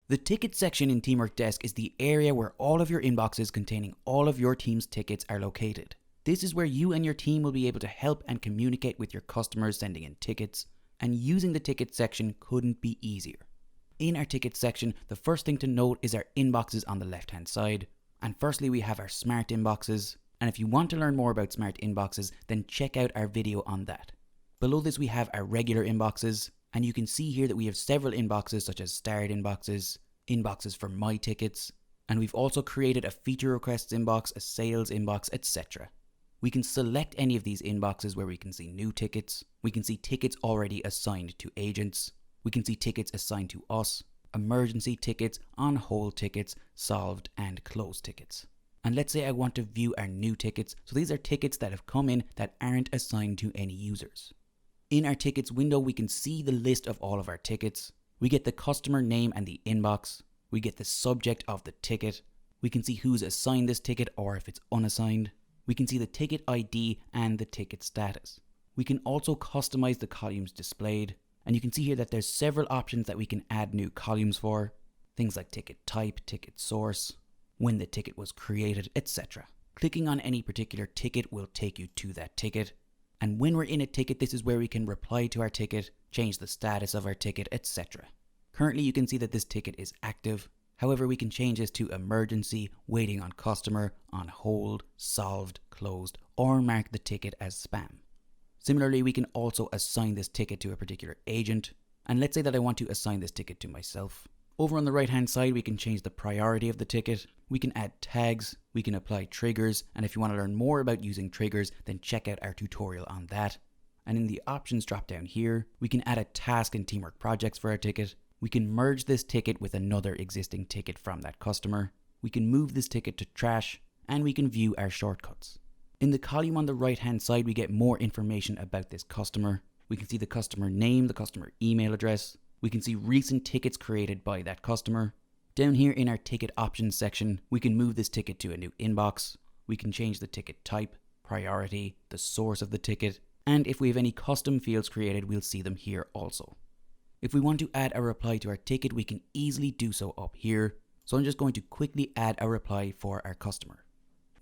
The ticket section in Teamwork Desk is the area where all of your inboxes containing all of your team's tickets are located. This is where you and your team will be able to help and communicate with your customers sending in tickets, and using the ticket section couldn't be easier. In our ticket section, the first thing to note is our inboxes on the left hand side. And firstly, we have our smart inboxes. And if you want to learn more about smart inboxes, then check out our video on that. Below this, we have our regular inboxes. And you can see here that we have several inboxes such as starred inboxes, inboxes for my tickets, and we've also created a feature requests inbox, a sales inbox, etc. We can select any of these inboxes where we can see new tickets, we can see tickets already assigned to agents, we can see tickets assigned to us, emergency tickets, on hold tickets, solved and closed tickets. And let's say I want to view our new tickets, so these are tickets that have come in that aren't assigned to any users. In our tickets window, we can see the list of all of our tickets. We get the customer name and the inbox. We get the subject of the ticket. We can see who's assigned this ticket or if it's unassigned. We can see the ticket ID and the ticket status. We can also customize the columns displayed. And you can see here that there's several options that we can add new columns for. Things like ticket type, ticket source, when the ticket was created, etc. Clicking on any particular ticket will take you to that ticket. And when we're in a ticket, this is where we can reply to our ticket, change the status of our ticket, etc. Currently, you can see that this ticket is active. However, we can change this to emergency, waiting on customer, on hold, solved, closed, or mark the ticket as spam. Similarly, we can also assign this ticket to a particular agent. And let's say that I want to assign this ticket to myself. Over on the right hand side, we can change the priority of the ticket. We can add tags, we can apply triggers, and if you want to learn more about using triggers, then check out our tutorial on that. And in the options drop down here, we can add a task in Teamwork Projects for our ticket. We can merge this ticket with another existing ticket from that customer. We can move this ticket to trash, and we can view our shortcuts. In the column on the right hand side, we get more information about this customer. We can see the customer name, the customer email address. We can see recent tickets created by that customer. Down here in our ticket options section, we can move this ticket to a new inbox. We can change the ticket type, priority, the source of the ticket, and if we have any custom fields created, we'll see them here also. If we want to add a reply to our ticket, we can easily do so up here. So I'm just going to quickly add a reply for our customer.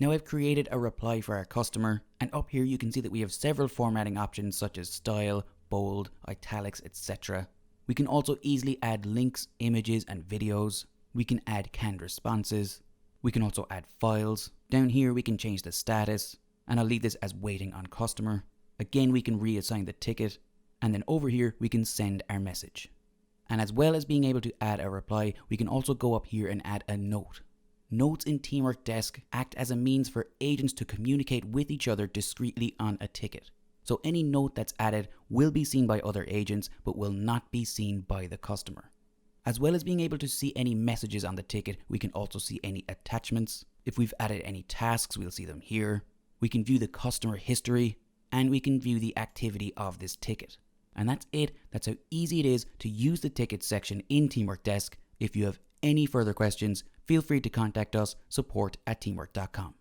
Now I've created a reply for our customer, and up here you can see that we have several formatting options such as style, bold, italics, etc. We can also easily add links, images, and videos. We can add canned responses. We can also add files. Down here we can change the status, and I'll leave this as waiting on customer. Again, we can reassign the ticket, and then over here we can send our message. And as well as being able to add a reply, we can also go up here and add a note. Notes in Teamwork Desk act as a means for agents to communicate with each other discreetly on a ticket. So any note that's added will be seen by other agents, but will not be seen by the customer. As well as being able to see any messages on the ticket, we can also see any attachments. If we've added any tasks, we'll see them here. We can view the customer history, and we can view the activity of this ticket. And that's it. That's how easy it is to use the ticket section in Teamwork Desk. If you have any further questions, feel free to contact us, support@teamwork.com.